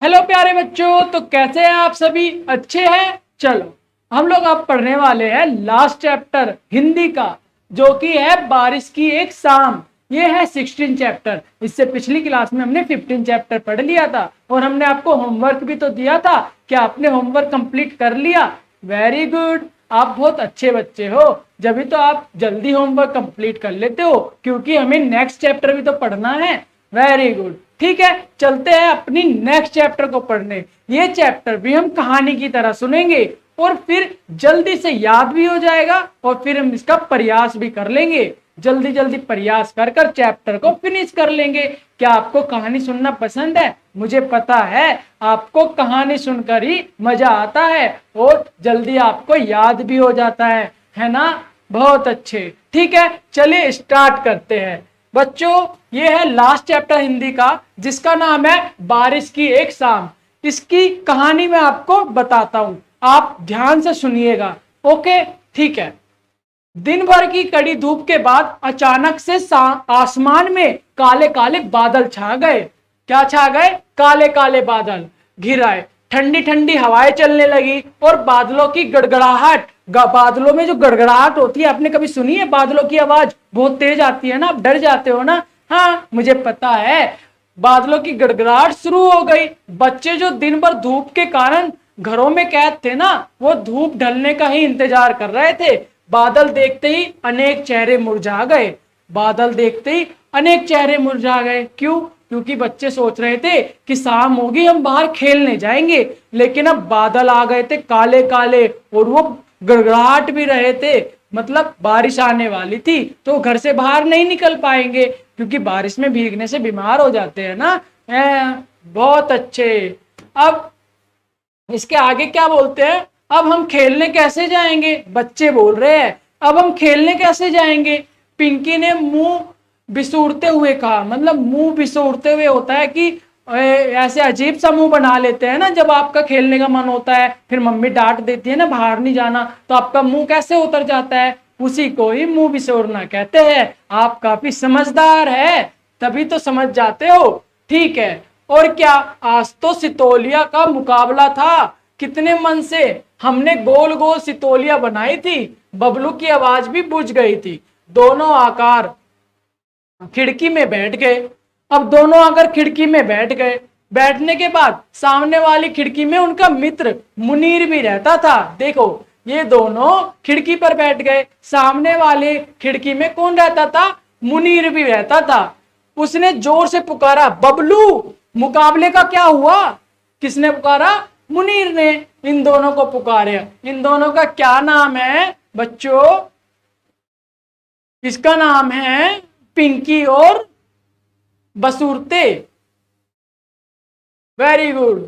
Hello प्यारे बच्चों, तो कैसे हैं आप सभी? अच्छे हैं। चलो हम लोग अब पढ़ने वाले हैं लास्ट चैप्टर हिंदी का, जो कि है बारिश की एक शाम। ये है 16 चैप्टर। इससे पिछली क्लास में हमने 15 चैप्टर पढ़ लिया था और हमने आपको होमवर्क भी तो दिया था। क्या आपने होमवर्क कंप्लीट कर लिया? वेरी गुड, आप बहुत अच्छे बच्चे हो। जब भी तो आप जल्दी होमवर्क कंप्लीट कर लेते हो, क्योंकि हमें नेक्स्ट चैप्टर भी तो पढ़ना है। वेरी गुड, ठीक है। चलते हैं अपनी नेक्स्ट चैप्टर को पढ़ने। ये चैप्टर भी हम कहानी की तरह सुनेंगे और फिर जल्दी से याद भी हो जाएगा और फिर हम इसका प्रयास भी कर लेंगे। जल्दी जल्दी प्रयास कर कर चैप्टर को फिनिश कर लेंगे। क्या आपको कहानी सुनना पसंद है? मुझे पता है आपको कहानी सुनकर ही मजा आता है और जल्दी आपको याद भी हो जाता है ना? बहुत अच्छे, ठीक है। चलिए स्टार्ट करते हैं बच्चों। ये है लास्ट चैप्टर हिंदी का, जिसका नाम है बारिश की एक शाम। इसकी कहानी मैं आपको बताता हूं, आप ध्यान से सुनिएगा। ओके, ठीक है। दिन भर की कड़ी धूप के बाद अचानक से आसमान में काले काले बादल छा गए। क्या छा गए? काले काले बादल घिर आए। ठंडी ठंडी हवाएं चलने लगी और बादलों की गड़गड़ाहट, बादलों में जो गड़गड़ाहट होती है, आपने कभी सुनी है? बादलों की आवाज बहुत तेज आती है ना, आप डर जाते हो ना। हाँ, मुझे पता है। बादलों की गड़गड़ाहट शुरू हो गई। बच्चे जो दिन भर धूप के कारण घरों में कैद थे ना, वो धूप ढलने का ही इंतजार कर रहे थे। बादल देखते ही अनेक चेहरे मुरझा गए। बादल देखते ही अनेक चेहरे मुरझा गए। क्यों? क्योंकि बच्चे सोच रहे थे कि शाम होगी, हम बाहर खेलने जाएंगे, लेकिन अब बादल आ गए थे काले काले और वो गड़गड़ाहट भी रहे थे। मतलब बारिश आने वाली थी, तो घर से बाहर नहीं निकल पाएंगे, क्योंकि बारिश में भीगने से बीमार हो जाते हैं ना। बहुत अच्छे। अब इसके आगे क्या बोलते हैं? अब हम खेलने कैसे जाएंगे? बच्चे बोल रहे हैं, अब हम खेलने कैसे जाएंगे? पिंकी ने मुंह बिसूरते हुए कहा। मतलब मुंह बिसूरते हुए होता है कि ऐसे अजीब सा मुंह बना लेते हैं ना, जब आपका खेलने का मन होता है, फिर मम्मी डांट देती है ना बाहर नहीं जाना, तो आपका मुंह कैसे उतर जाता है? उसी को ही मुंह बिसोरना कहते हैं। आप काफी समझदार है, तभी तो समझ जाते हो। ठीक है। और क्या, आज तो सितोलिया का मुकाबला था। कितने मन से हमने गोल गोल सितोलिया बनाई थी। बबलू की आवाज भी बुझ गई थी। दोनों आकर खिड़की में बैठ गए। अब दोनों आकर खिड़की में बैठ गए। बैठने के बाद सामने वाली खिड़की में उनका मित्र मुनीर भी रहता था। देखो, ये दोनों खिड़की पर बैठ गए। सामने वाले खिड़की में कौन रहता था? मुनीर भी रहता था। उसने जोर से पुकारा, बबलू! मुकाबले का क्या हुआ? किसने पुकारा? मुनीर ने इन दोनों को पुकारा। इन दोनों का क्या नाम है बच्चों? इसका नाम है पिंकी और बसूरते। Very good.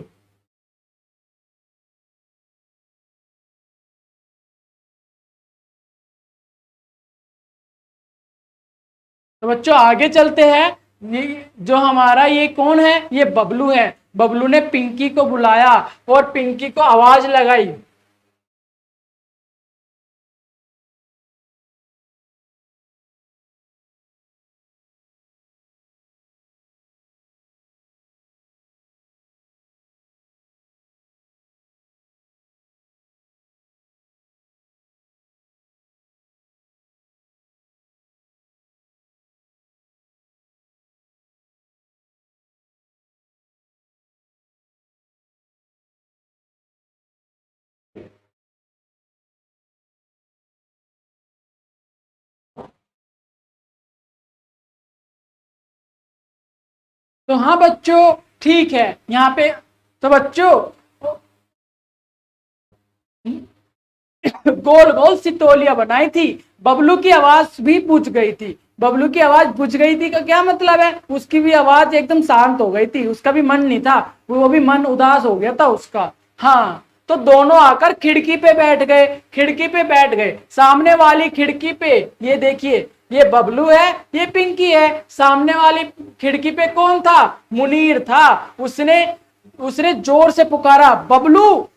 तो बच्चों आगे चलते हैं। ये जो हमारा ये कौन है? ये बबलू है। बबलू ने पिंकी को बुलाया और पिंकी को आवाज लगाई। तो हाँ बच्चों, ठीक है यहाँ पे। तो बच्चों गोल गोल सितोलिया बनाई थी। बबलू की आवाज भी बुझ गई थी। बबलू की आवाज बुझ गई थी का क्या मतलब है? उसकी भी आवाज एकदम शांत हो गई थी। उसका भी मन नहीं था, वो भी मन उदास हो गया था उसका। हाँ, तो दोनों आकर खिड़की पे बैठ गए। खिड़की पे बैठ गए। सामने वाली खिड़की पे ये देखिए, ये बबलू है, ये पिंकी है। सामने वाली खिड़की पे कौन था? मुनीर था। उसने उसने जोर से पुकारा, बबलू!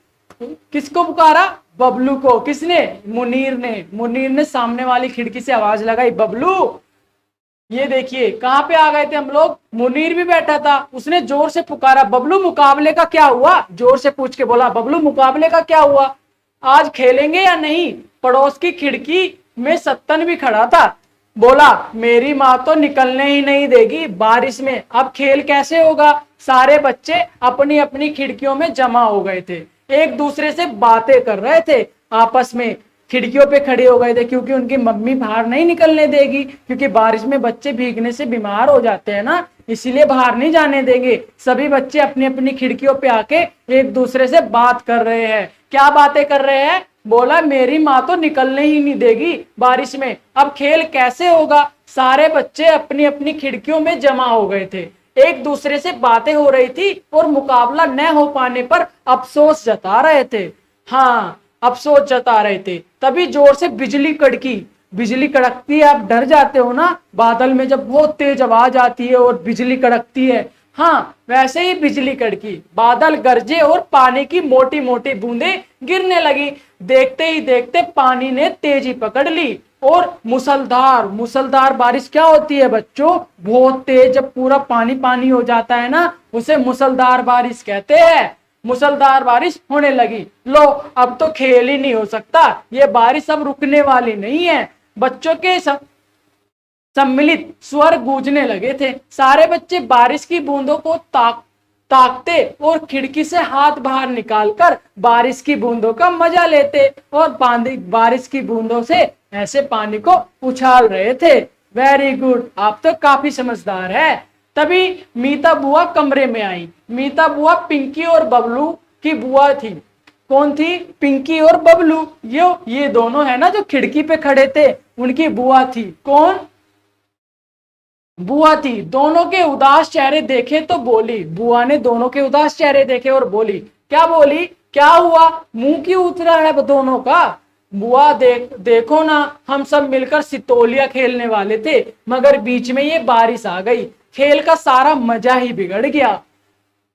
किसको पुकारा? बबलू को। किसने? मुनीर ने। मुनीर ने सामने वाली खिड़की से आवाज लगाई, बबलू! ये देखिए कहाँ पे आ गए थे हम लोग। मुनीर भी बैठा था, उसने जोर से पुकारा, बबलू मुकाबले का क्या हुआ? जोर से पूछ के बोला, बबलू मुकाबले का क्या हुआ, आज खेलेंगे या नहीं? पड़ोस की खिड़की में सत्तन भी खड़ा था, बोला मेरी माँ तो निकलने ही नहीं देगी बारिश में, अब खेल कैसे होगा? सारे बच्चे अपनी अपनी खिड़कियों में जमा हो गए थे, एक दूसरे से बातें कर रहे थे, आपस में खिड़कियों पे खड़े हो गए थे, क्योंकि उनकी मम्मी बाहर नहीं निकलने देगी, क्योंकि बारिश में बच्चे भीगने से बीमार हो जाते हैं ना, इसीलिए बाहर नहीं जाने देंगे। सभी बच्चे अपनी अपनी खिड़कियों पे आके एक दूसरे से बात कर रहे हैं। क्या बातें कर रहे हैं? बोला मेरी माँ तो निकलने ही नहीं देगी बारिश में, अब खेल कैसे होगा? सारे बच्चे अपनी अपनी खिड़कियों में जमा हो गए थे, एक दूसरे से बातें हो रही थी और मुकाबला न हो पाने पर अफसोस जता रहे थे। हाँ, अफसोस जता रहे थे। तभी जोर से बिजली कड़की। बिजली कड़कती है, आप डर जाते हो ना बादल में, जब बहुत तेज आवाज आती है और बिजली कड़कती है। हाँ, वैसे ही बिजली कड़की, बादल गरजे और पानी की मोटी मोटी बूंदें गिरने लगी। देखते ही देखते पानी ने तेजी पकड़ ली और मूसलधार मूसलधार बारिश क्या होती है बच्चों? बहुत तेज, जब पूरा पानी पानी हो जाता है ना, उसे मूसलधार बारिश कहते हैं। मूसलधार बारिश होने लगी। लो, अब तो खेल ही नहीं हो सकता, ये बारिश अब रुकने वाली नहीं है। बच्चों के सम्मिलित स्वर गूंजने लगे थे। सारे बच्चे बारिश की बूंदों को ताकते और खिड़की से हाथ बाहर निकालकर बारिश की बूंदों का मजा लेते और बारिश की बूंदों से ऐसे पानी को उछाल रहे थे। वेरी गुड, आप तो काफी समझदार है। तभी मीता बुआ कमरे में आई। मीता बुआ पिंकी और बबलू की बुआ थी। कौन थी? पिंकी और बबलू। ये दोनों है ना जो खिड़की पे खड़े थे, उनकी बुआ थी। कौन? बुआ थी। दोनों के उदास चेहरे देखे तो बोली, बुआ ने दोनों के उदास चेहरे देखे और बोली। क्या बोली? क्या हुआ, मुंह क्यों उतरा है दोनों का? बुआ देखो ना, हम सब मिलकर सितोलिया खेलने वाले थे, मगर बीच में ये बारिश आ गई, खेल का सारा मजा ही बिगड़ गया।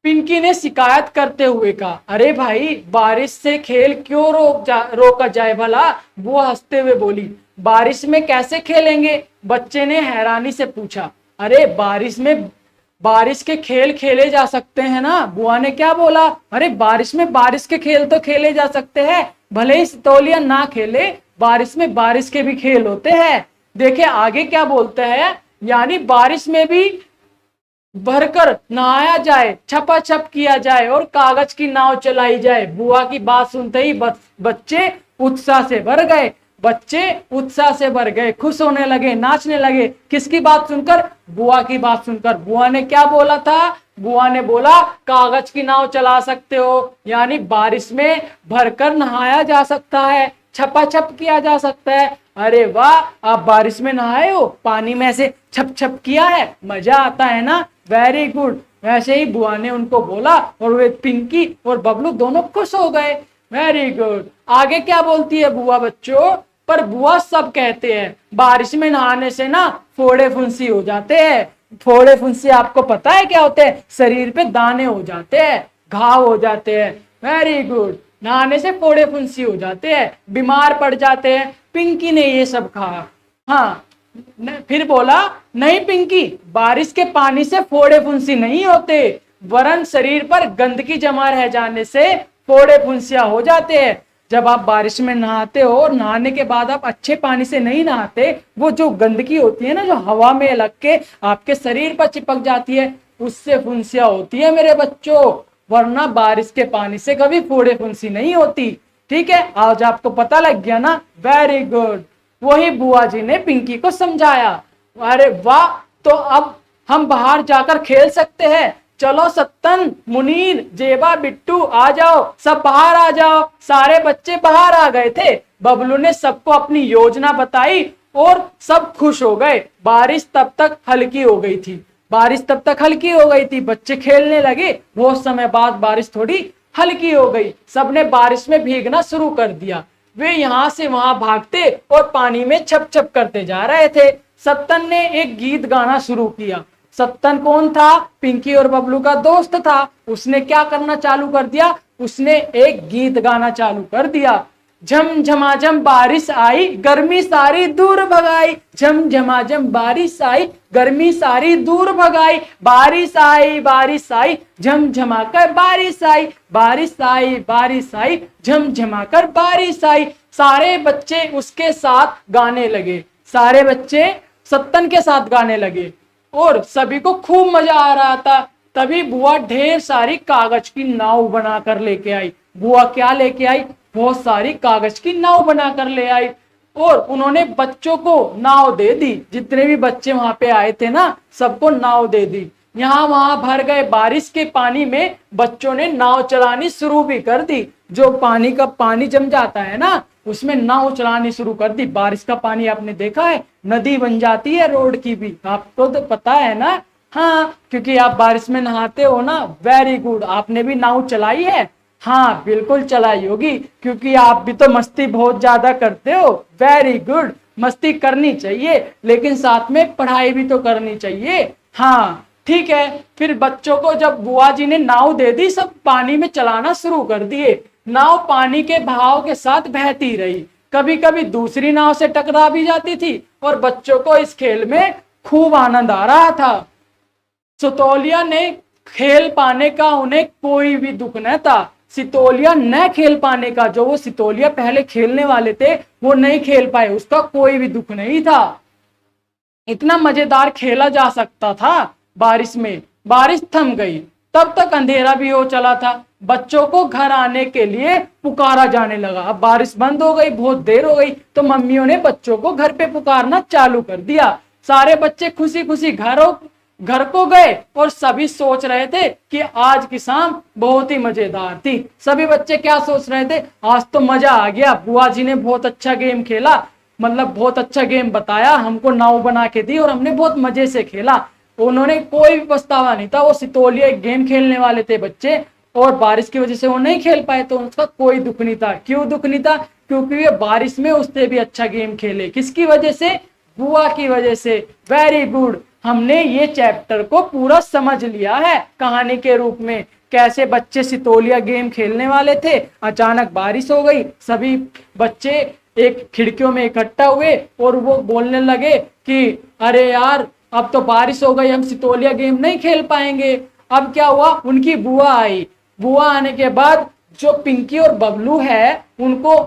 पिंकी ने शिकायत करते हुए कहा, अरे भाई, बारिश से खेल क्यों रोका जाए भला? बुआ हंसते हुए बोली, बारिश में कैसे खेलेंगे? बच्चे ने हैरानी से पूछा। अरे बारिश के खेल खेले जा सकते हैं ना। बुआ ने क्या बोला? अरे बारिश में बारिश के खेल तो खेले जा सकते हैं, भले ही सितौलिया ना खेले, बारिश में बारिश के भी खेल होते हैं। देखे आगे क्या बोलते हैं, यानी बारिश में भी भरकर नहाया जाए, छपाछप किया जाए और कागज की नाव चलाई जाए। बुआ की बात सुनते ही बच्चे उत्साह से भर गए। खुश होने लगे, नाचने लगे। किसकी बात सुनकर? बुआ की बात सुनकर। बुआ ने क्या बोला था? बुआ ने बोला कागज की नाव चला सकते हो, यानी बारिश में भरकर नहाया जा सकता है, छपाछप किया जा सकता है। अरे वाह, आप बारिश में नहाए हो, पानी में ऐसे छप छप किया है, मजा आता है ना। Very good. वैसे ही बुआ ने उनको बोला और वे पिंकी और बबलू दोनों खुश हो गए। Very good. आगे क्या बोलती है बुआ बच्चों? पर बुआ सब कहते हैं बारिश में नहाने से ना फोड़े फुंसी हो जाते हैं। फोड़े फुंसी आपको पता है क्या होते हैं? शरीर पे दाने हो जाते हैं, घाव हो जाते हैं। Very good. नहाने से फोड़े फुंसी हो जाते हैं, बीमार पड़ जाते हैं। पिंकी ने ये सब कहा। हाँ, फिर बोला, नहीं पिंकी, बारिश के पानी से फोड़े फुंसी नहीं होते, वरन शरीर पर गंदगी जमा रह जाने से फोड़े फुंसियां हो जाते हैं। जब आप बारिश में नहाते हो और नहाने के बाद आप अच्छे पानी से नहीं नहाते, वो जो गंदगी होती है ना, जो हवा में लग के आपके शरीर पर चिपक जाती है, उससे फुंसियां होती है मेरे बच्चों, वरना बारिश के पानी से कभी फोड़े फुंसी नहीं होती। ठीक है, आज आपको पता लग गया ना। Very good. वही बुआ जी ने पिंकी को समझाया। अरे वाह, तो अब हम बाहर जाकर खेल सकते हैं। चलो सत्तन, मुनीर, जेबा, बिट्टू, आ जाओ, सब बाहर आ जाओ। सारे बच्चे बाहर आ गए थे। बबलू ने सबको अपनी योजना बताई और सब खुश हो गए। बारिश तब तक हल्की हो गई थी। बच्चे खेलने लगे। बहुत समय बाद बारिश थोड़ी हल्की हो गई। सबने बारिश में भीगना शुरू कर दिया। वे यहाँ से वहां भागते और पानी में छप छप करते जा रहे थे। सत्तन ने एक गीत गाना शुरू किया। सत्तन कौन था? पिंकी और बबलू का दोस्त था। उसने क्या करना चालू कर दिया? उसने एक गीत गाना चालू कर दिया। झमाझम बारिश आई, गर्मी सारी दूर भगाई। झमाझम बारिश आई, गर्मी सारी दूर भगाई। बारिश आई, झमझमाकर बारिश आई। बारिश आई, झमझमाकर बारिश आई। सारे बच्चे उसके साथ गाने लगे। सारे बच्चे सत्तन के साथ गाने लगे और सभी को खूब मजा आ रहा था। तभी बुआ ढेर सारी कागज की नाव बनाकर लेके आई। बुआ क्या लेके आई? बहुत सारी कागज की नाव बनाकर ले आई और उन्होंने बच्चों को नाव दे दी। जितने भी बच्चे वहां पे आए थे ना, सबको नाव दे दी। यहाँ वहां भर गए बारिश के पानी में बच्चों ने नाव चलानी शुरू भी कर दी। जो पानी जम जाता है ना, उसमें नाव चलानी शुरू कर दी। बारिश का पानी आपने देखा है, नदी बन जाती है रोड की भी, आपको तो पता है ना। हाँ, क्योंकि आप बारिश में नहाते हो ना। वेरी गुड, आपने भी नाव चलाई है? हाँ बिल्कुल चलाई होगी, क्योंकि आप भी तो मस्ती बहुत ज्यादा करते हो। वेरी गुड, मस्ती करनी चाहिए लेकिन साथ में पढ़ाई भी तो करनी चाहिए। हाँ ठीक है, फिर बच्चों को जब बुआ जी ने नाव दे दी, सब पानी में चलाना शुरू कर दिए। नाव पानी के बहाव के साथ बहती रही। कभी कभी दूसरी नाव से टकरा भी जाती थी और बच्चों को इस खेल में खूब आनंद आ रहा था। सितोलिया ने खेल पाने का उन्हें कोई भी दुख न था। सितोलिया न खेल पाने का, जो वो सितोलिया पहले खेलने वाले थे वो नहीं खेल पाए, उसका कोई भी दुख नहीं था। इतना मजेदार खेला जा सकता था बारिश में। बारिश थम गई, तब तक अंधेरा भी हो चला था। बच्चों को घर आने के लिए पुकारा जाने लगा। अब बारिश बंद हो गई, बहुत देर हो गई, तो मम्मियों ने बच्चों को घर पे पुकारना चालू कर दिया। सारे बच्चे खुशी खुशी घर को गए और सभी सोच रहे थे कि आज की शाम बहुत ही मजेदार थी। सभी बच्चे क्या सोच रहे थे? आज तो मजा आ गया, बुआ जी ने बहुत अच्छा गेम खेला, मतलब बहुत अच्छा गेम बताया, हमको नाव बना के दी और हमने बहुत मजे से खेला। उन्होंने कोई भी पछतावा नहीं था। वो सितोलिया एक गेम खेलने वाले थे बच्चे और बारिश की वजह से वो नहीं खेल पाए, तो उसका कोई दुख नहीं था। क्यों दुख नहीं था? क्योंकि वे बारिश में उससे भी अच्छा गेम खेले। किसकी वजह से? बुआ की वजह से। वेरी गुड, हमने ये चैप्टर को पूरा समझ लिया है कहानी के रूप में। कैसे बच्चे सितोलिया गेम खेलने वाले थे, अचानक बारिश हो गई, सभी बच्चे एक खिड़कियों में इकट्ठा हुए और वो बोलने लगे कि अरे यार अब तो बारिश हो गई, हम सितोलिया गेम नहीं खेल पाएंगे। अब क्या हुआ? उनकी बुआ आई। बुआ आने के बाद जो पिंकी और बबलू है उनको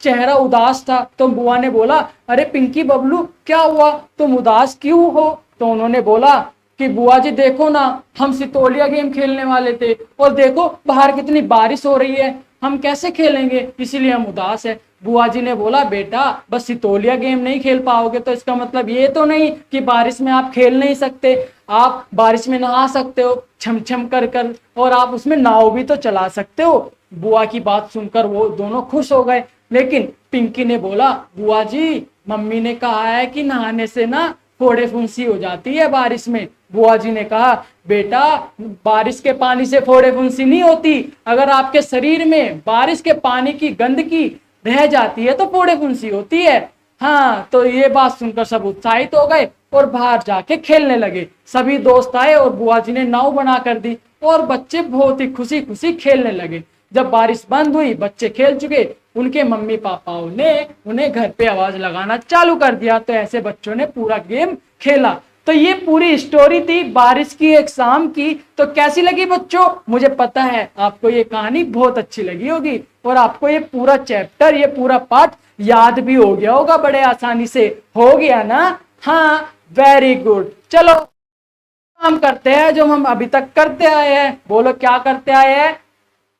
चेहरा उदास था, तो बुआ ने बोला अरे पिंकी बबलू क्या हुआ, तुम उदास क्यों हो? तो उन्होंने बोला कि बुआ जी देखो ना, हम सितोलिया गेम खेलने वाले थे और देखो बाहर कितनी बारिश हो रही है, हम कैसे खेलेंगे, इसीलिए हम उदास है। बुआ जी ने बोला बेटा बस सितोलिया गेम नहीं खेल पाओगे तो इसका मतलब ये तो नहीं कि बारिश में आप खेल नहीं सकते। आप बारिश में नहा सकते हो छम छम कर और आप उसमें नाव भी तो चला सकते हो। बुआ की बात सुनकर वो दोनों खुश हो गए। लेकिन पिंकी ने बोला बुआ जी मम्मी ने कहा है कि नहाने से ना फोड़े फुंसी हो जाती है बारिश में। बुआ जी ने कहा बेटा बारिश के पानी से फोड़े फुंसी नहीं होती, अगर आपके शरीर में बारिश के पानी की गंदगी रह जाती है तो फोड़े फुंसी होती है। हाँ, तो ये बात सुनकर सब उत्साहित हो गए और बाहर जाके खेलने लगे। सभी दोस्त आए और बुआ जी ने नाव बना कर दी और बच्चे बहुत ही खुशी खुशी खेलने लगे। जब बारिश बंद हुई, बच्चे खेल चुके, उनके मम्मी पापाओं ने उन्हें घर पे आवाज लगाना चालू कर दिया। तो ऐसे बच्चों ने पूरा गेम खेला। तो ये पूरी स्टोरी थी बारिश की एक शाम की। तो कैसी लगी बच्चों? मुझे पता है आपको ये कहानी बहुत अच्छी लगी होगी और आपको ये पूरा चैप्टर, ये पूरा पार्ट याद भी हो गया होगा बड़े आसानी से। हो गया ना? हाँ वेरी गुड। चलो काम करते हैं जो हम अभी तक करते आए हैं। बोलो क्या करते आए हैं?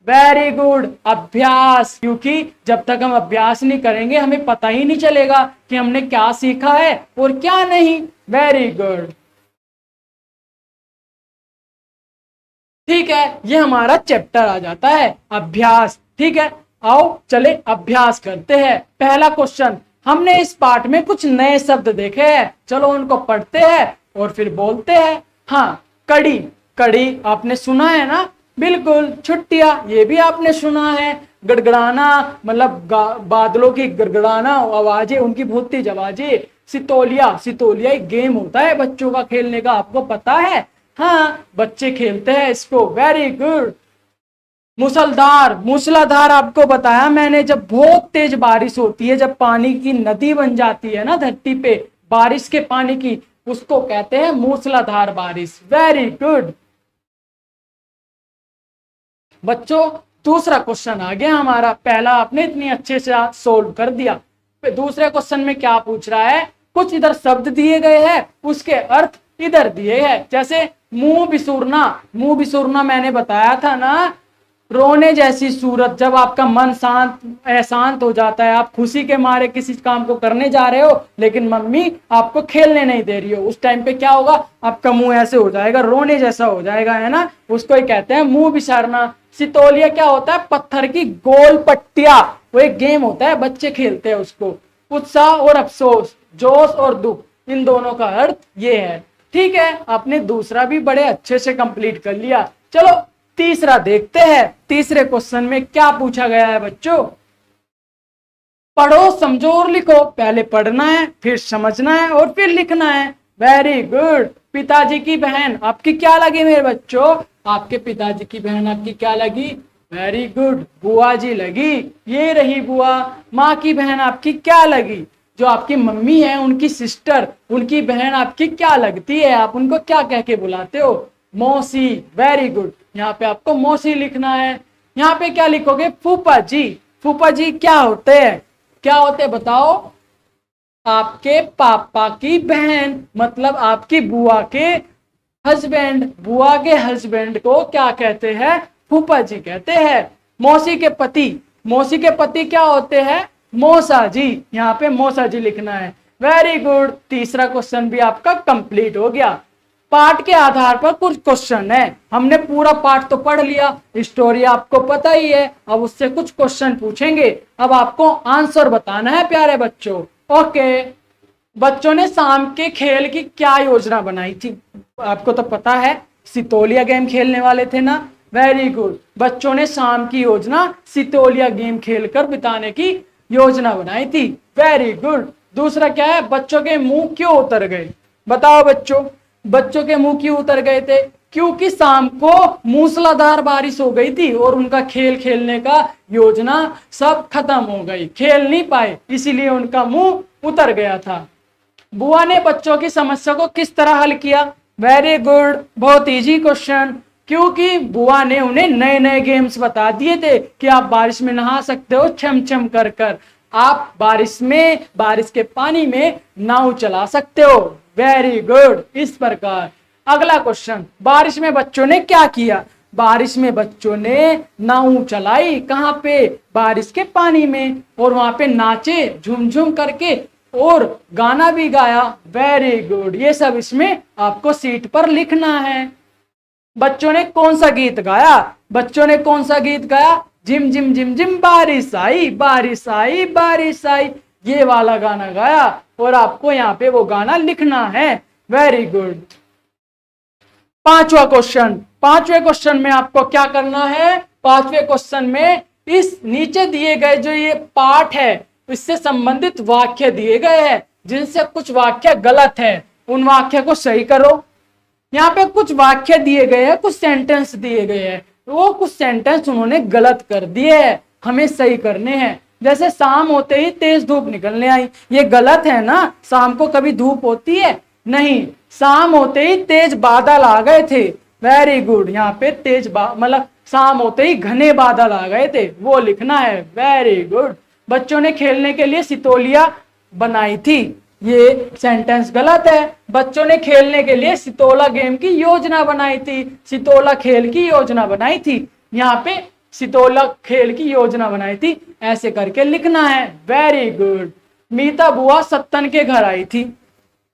वेरी गुड, अभ्यास। क्योंकि जब तक हम अभ्यास नहीं करेंगे हमें पता ही नहीं चलेगा कि हमने क्या सीखा है और क्या नहीं। वेरी गुड, ठीक है, ये हमारा चैप्टर आ जाता है अभ्यास। ठीक है, आओ चले अभ्यास करते हैं। पहला क्वेश्चन, हमने इस पार्ट में कुछ नए शब्द देखे हैं, चलो उनको पढ़ते हैं और फिर बोलते हैं। हाँ, कड़ी, कड़ी आपने सुना है ना? बिल्कुल। छुट्टियां, ये भी आपने सुना है। गड़गड़ाना मतलब बादलों की गड़गड़ाना आवाजें, उनकी बहुत तेज आवाजें। सितोलिया, सितोलिया एक गेम होता है बच्चों का खेलने का, आपको पता है? हाँ, बच्चे खेलते हैं इसको। Very good. मूसलाधार, मूसलाधार आपको बताया मैंने, जब बहुत तेज बारिश होती है, जब पानी की नदी बन जाती है ना धरती पे बारिश के पानी की, उसको कहते हैं मूसलाधार बारिश। वेरी गुड बच्चों। दूसरा क्वेश्चन आ गया हमारा, पहला आपने इतनी अच्छे से सोल्व कर दिया। दूसरे क्वेश्चन में क्या पूछ रहा है, कुछ इधर शब्द दिए गए हैं, उसके अर्थ इधर दिए हैं। जैसे मुंह बिसूरना, मुंह बिसूरना मैंने बताया था ना, रोने जैसी सूरत, जब आपका मन शांत अशांत हो जाता है, आप खुशी के मारे किसी काम को करने जा रहे हो लेकिन मम्मी आपको खेलने नहीं दे रही हो, उस टाइम पे क्या होगा, आपका मुंह ऐसे हो जाएगा, रोने जैसा हो जाएगा, है ना, उसको ही कहते हैं मुंह बिसारना। सितोलिया क्या होता है, पत्थर की गोल पट्टिया, वो एक गेम होता है, बच्चे खेलते हैं उसको। उत्साह और अफसोस, जोश और दुख, इन दोनों का अर्थ ये है। ठीक है, आपने दूसरा भी बड़े अच्छे से कंप्लीट कर लिया। चलो तीसरा देखते हैं, तीसरे क्वेश्चन में क्या पूछा गया है बच्चों। पढ़ो, समझो और लिखो। पहले पढ़ना है, फिर समझना है और फिर लिखना है। Very good. पिताजी की बहन आपकी क्या लगी मेरे बच्चों, आपके पिताजी की बहन आपकी क्या लगी, वेरी गुड, बुआ जी लगी, ये रही बुआ। माँ की बहन आपकी क्या लगी, जो आपकी मम्मी है उनकी सिस्टर, उनकी बहन आपकी क्या लगती है, आप उनको क्या कह के बुलाते हो, मौसी। वेरी गुड, यहाँ पे आपको मौसी लिखना है। यहाँ पे क्या लिखोगे, फूफा जी। फूफा जी क्या होते हैं, क्या होते हैं बताओ, आपके पापा की बहन, मतलब आपकी बुआ के हस्बैंड, बुआ के हस्बैंड को क्या कहते हैं, फूफा जी कहते हैं। मौसी के पति, मौसी के पति क्या होते हैं, मौसा जी, यहाँ पे मौसा जी लिखना है। वेरी गुड, तीसरा क्वेश्चन भी आपका कंप्लीट हो गया। पाठ के आधार पर कुछ क्वेश्चन है, हमने पूरा पाठ तो पढ़ लिया, स्टोरी आपको पता ही है, अब उससे कुछ क्वेश्चन पूछेंगे, अब आपको आंसर बताना है प्यारे बच्चों। ओके, बच्चों ने शाम के खेल की क्या योजना बनाई थी, आपको तो पता है सितोलिया गेम खेलने वाले थे ना। वेरी गुड, बच्चों ने शाम की योजना सितोलिया गेम खेलकर बिताने की योजना बनाई थी। Very good. दूसरा क्या है, बच्चों के मुंह क्यों उतर गए, बताओ बच्चों, बच्चों के मुंह क्यों उतर गए थे, क्योंकि शाम को मूसलाधार बारिश हो गई थी और उनका खेल खेलने का योजना सब खत्म हो गई, खेल नहीं पाए, इसीलिए उनका मुंह उतर गया था। बुआ ने बच्चों की समस्या को किस तरह हल किया, वेरी गुड, बहुत इजी क्वेश्चन, क्योंकि बुआ ने उन्हें नए नए गेम्स बता दिए थे कि आप बारिश में नहा सकते हो छम छम कर कर, आप बारिश में, बारिश के पानी में नाव चला सकते हो। वेरी गुड, इस प्रकार। अगला क्वेश्चन, बारिश में बच्चों ने क्या किया, बारिश में बच्चों ने नाव चलाई, कहाँ पे, बारिश के पानी में, और वहां पे नाचे झूम करके और गाना भी गाया। वेरी गुड, ये सब इसमें आपको सीट पर लिखना है। बच्चों ने कौन सा गीत गाया, बच्चों ने कौन सा गीत गाया, जिम जिम जिम जिम बारिश आई बारिश आई बारिश आई, ये वाला गाना गाया और आपको यहाँ पे वो गाना लिखना है। Very good. पांचवा क्वेश्चन, पांचवें क्वेश्चन में आपको क्या करना है, पांचवें क्वेश्चन में इस नीचे दिए गए जो ये पाठ है इससे संबंधित वाक्य दिए गए हैं, जिनसे कुछ वाक्य गलत है उन वाक्य को सही करो। यहाँ पे कुछ वाक्य दिए गए हैं, कुछ सेंटेंस दिए गए हैं, वो कुछ सेंटेंस उन्होंने गलत कर दिए हैं, हमें सही करने हैं। जैसे शाम होते ही तेज धूप निकलने आई, ये गलत है ना, शाम को कभी धूप होती है नहीं, शाम होते ही तेज बादल आ गए थे। वेरी गुड, यहाँ पे तेज मतलब शाम होते ही घने बादल आ गए थे, वो लिखना है। Very good. बच्चों ने खेलने के लिए सितोलिया बनाई थी, ये सेंटेंस गलत है। बच्चों ने खेलने के लिए सितोला गेम की योजना बनाई थी, सितोला खेल की योजना बनाई थी, यहाँ पे सितोला खेल की योजना बनाई थी, ऐसे करके लिखना है। Very good. मीता बुआ सत्तन के घर आई थी,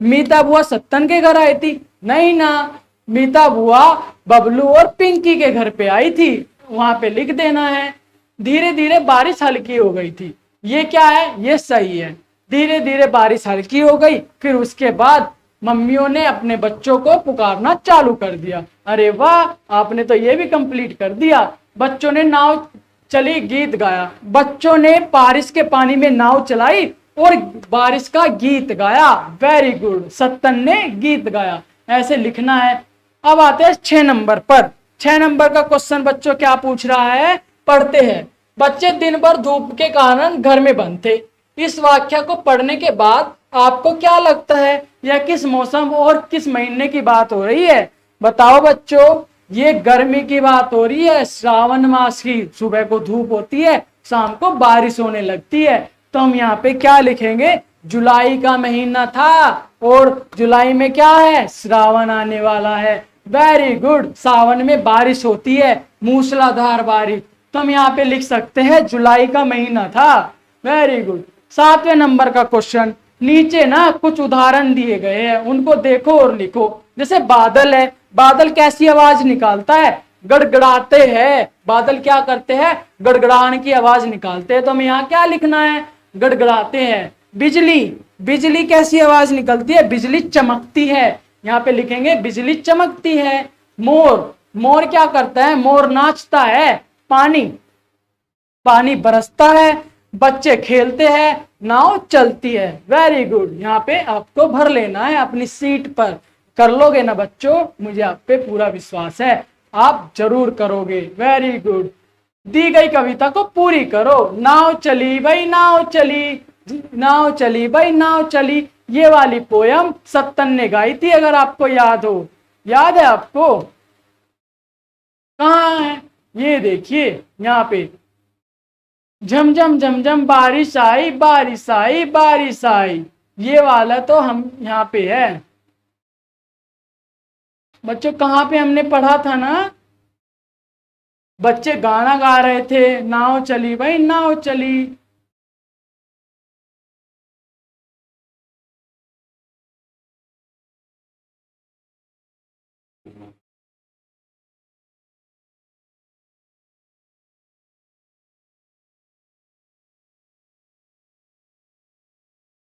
मीता बुआ सत्तन के घर आई थी नहीं ना, मीता बुआ बबलू और पिंकी के घर पे आई थी, वहां पे लिख देना है। धीरे धीरे बारिश हल्की हो गई थी, ये क्या है, ये सही है, धीरे धीरे बारिश हल्की हो गई, फिर उसके बाद मम्मियों ने अपने बच्चों को पुकारना चालू कर दिया। अरे वाह, आपने तो ये भी कंप्लीट कर दिया। बच्चों ने नाव चली, गीत गाया, बच्चों ने बारिश के पानी में नाव चलाई और बारिश का गीत गाया। वेरी गुड, सत्तन ने गीत गाया, ऐसे लिखना है। अब आते हैं 6 नंबर पर। 6 नंबर का क्वेश्चन बच्चों क्या पूछ रहा है, पढ़ते हैं। बच्चे दिन भर धूप के कारण घर में बंद थे। इस वाक्य को पढ़ने के बाद आपको क्या लगता है यह किस मौसम और किस महीने की बात हो रही है? बताओ बच्चों। ये गर्मी की बात हो रही है, श्रावण मास की। सुबह को धूप होती है, शाम को बारिश होने लगती है। तो हम यहाँ पे क्या लिखेंगे, जुलाई का महीना था और जुलाई में क्या है, श्रावण आने वाला है। Very good. सावन में बारिश होती है, मूसलाधार बारिश। तो हम यहाँ पे लिख सकते हैं जुलाई का महीना था। Very good. 7वें नंबर का क्वेश्चन, नीचे ना कुछ उदाहरण दिए गए हैं, उनको देखो और लिखो। जैसे बादल है, बादल कैसी आवाज निकालता है, गड़गड़ाते हैं। बादल क्या करते हैं, गड़गड़ाने की आवाज निकालते हैं। तो हमें यहाँ क्या लिखना है, गड़गड़ाते हैं। बिजली, बिजली कैसी आवाज निकलती है, बिजली चमकती है। यहाँ पे लिखेंगे बिजली चमकती है। मोर, मोर क्या करता है, मोर नाचता है। पानी, पानी बरसता है। बच्चे खेलते हैं, नाव चलती है। Very good. यहाँ पे आपको भर लेना है अपनी सीट पर। कर लोगे ना बच्चों, मुझे आप पे पूरा विश्वास है, आप जरूर करोगे। Very good. दी गई कविता को पूरी करो। नाव चली भाई नाव चली, नाव चली भाई नाव चली। ये वाली पोयम सत्तन ने गाई थी, अगर आपको याद हो। याद है आपको? कहाँ है ये, देखिए यहाँ पे, झमझम झमझम बारिश आई बारिश आई बारिश आई। ये वाला तो हम यहाँ पे है बच्चों। कहाँ पे हमने पढ़ा था ना, बच्चे गाना गा रहे थे, नाव चली भाई नाव चली।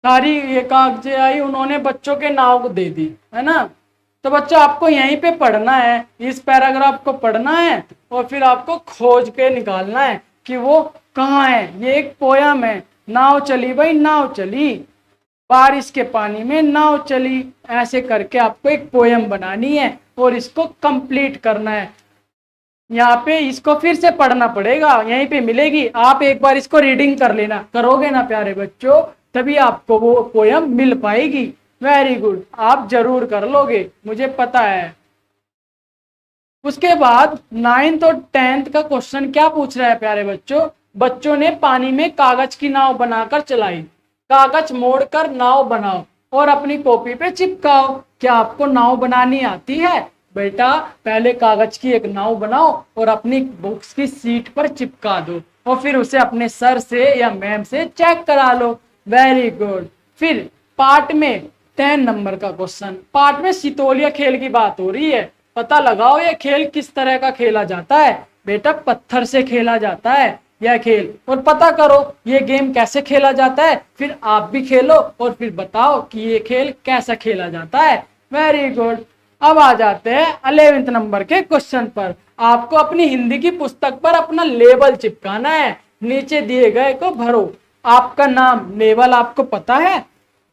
सारी ये कागजें आई, उन्होंने बच्चों के नाव को दे दी, है ना। तो बच्चों आपको यहीं पे पढ़ना है, इस पैराग्राफ को पढ़ना है और फिर आपको खोज के निकालना है कि वो कहाँ है। ये एक पोयम है, नाव चली भाई नाव चली, बारिश के पानी में नाव चली। ऐसे करके आपको एक पोयम बनानी है और इसको कंप्लीट करना है। यहाँ पे इसको फिर से पढ़ना पड़ेगा, यहीं पे मिलेगी। आप एक बार इसको रीडिंग कर लेना, करोगे ना प्यारे बच्चों, तभी आपको वो पोयम मिल पाएगी। वेरी गुड, आप जरूर कर लोगे, मुझे पता है। उसके बाद 9th और 10th का क्वेश्चन क्या पूछ रहा है प्यारे बच्चों, बच्चों ने पानी में कागज की नाव बनाकर चलाई। कागज मोड़कर नाव बनाओ और अपनी कॉपी पे चिपकाओ। क्या आपको नाव बनानी आती है? बेटा पहले कागज की एक नाव बनाओ और अपनी बुक्स की सीट पर चिपका दो और फिर उसे अपने सर से या मैम से चेक करा लो। Very good. फिर पार्ट में 10 नंबर का क्वेश्चन, पार्ट में सितोलिया खेल की बात हो रही है। पता लगाओ ये खेल किस तरह का खेला जाता है। बेटा पत्थर से खेला जाता है यह खेल, और पता करो ये गेम कैसे खेला जाता है। फिर आप भी खेलो और फिर बताओ कि ये खेल कैसा खेला जाता है। Very good. अब आ जाते हैं 11th नंबर के क्वेश्चन पर। आपको अपनी हिंदी की पुस्तक पर अपना लेबल चिपकाना है। नीचे दिए गए को भरो। आपका नाम, लेबल आपको पता है,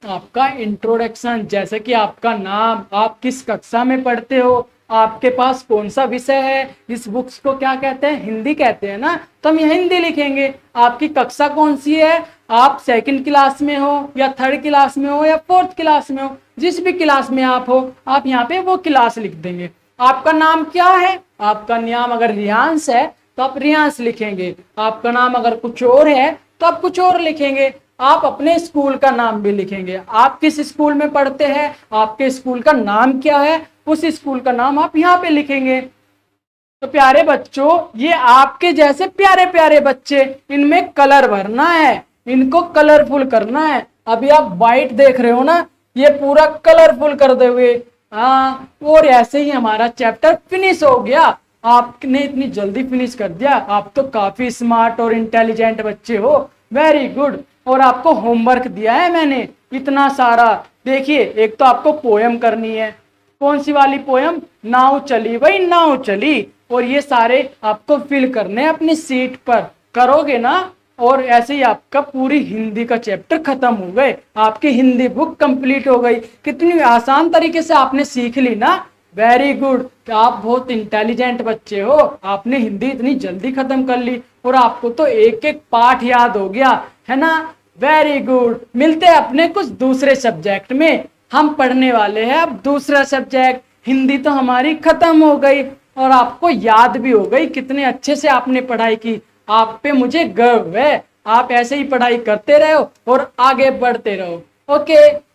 आपका इंट्रोडक्शन, जैसे कि आपका नाम, आप किस कक्षा में पढ़ते हो, आपके पास कौन सा विषय है, इस बुक्स को क्या कहते हैं, हिंदी कहते हैं ना, तो हम हिंदी लिखेंगे। आपकी कक्षा कौन सी है, आप 2nd क्लास में हो या 3rd क्लास में हो या 4th क्लास में हो, जिस भी क्लास में आप हो आप यहाँ पे वो क्लास लिख देंगे। आपका नाम क्या है, आपका नाम अगर रियांश है तो आप रियांश लिखेंगे। आपका नाम अगर कुछ और है तो आप कुछ और लिखेंगे। आप अपने स्कूल का नाम भी लिखेंगे। आप किस स्कूल में पढ़ते हैं, आपके स्कूल का नाम क्या है, उस स्कूल का नाम आप यहाँ पे लिखेंगे। तो प्यारे बच्चों, ये आपके जैसे प्यारे प्यारे बच्चे, इनमें कलर भरना है, इनको कलरफुल करना है। अभी आप व्हाइट देख रहे हो ना, ये पूरा कलरफुल कर दे हुए। हाँ, और ऐसे ही हमारा चैप्टर फिनिश हो गया। आपने इतनी जल्दी फिनिश कर दिया, आप तो काफी स्मार्ट और इंटेलिजेंट बच्चे हो। Very good. और आपको होमवर्क दिया है मैंने इतना सारा। देखिए, एक तो आपको पोयम करनी है। कौन सी वाली पोयम, नाव चली भाई नाव चली, और ये सारे आपको फिल करने हैं अपनी सीट पर। करोगे ना, और ऐसे ही आपका पूरी हिंदी का चैप्टर खत्म हो गए, आपकी हिंदी बुक कंप्लीट हो गई। कितनी आसान तरीके से आपने सीख ली ना। वेरी गुड, आप बहुत इंटेलिजेंट बच्चे हो, आपने हिंदी इतनी जल्दी खत्म कर ली और आपको तो एक एक पाठ याद हो गया है ना। वेरी गुड, मिलते हैं अपने कुछ दूसरे सब्जेक्ट में। हम पढ़ने वाले हैं अब दूसरा सब्जेक्ट। हिंदी तो हमारी खत्म हो गई और आपको याद भी हो गई, कितने अच्छे से आपने पढ़ाई की। आप पे मुझे गर्व है, आप ऐसे ही पढ़ाई करते रहो और आगे बढ़ते रहो। ओके।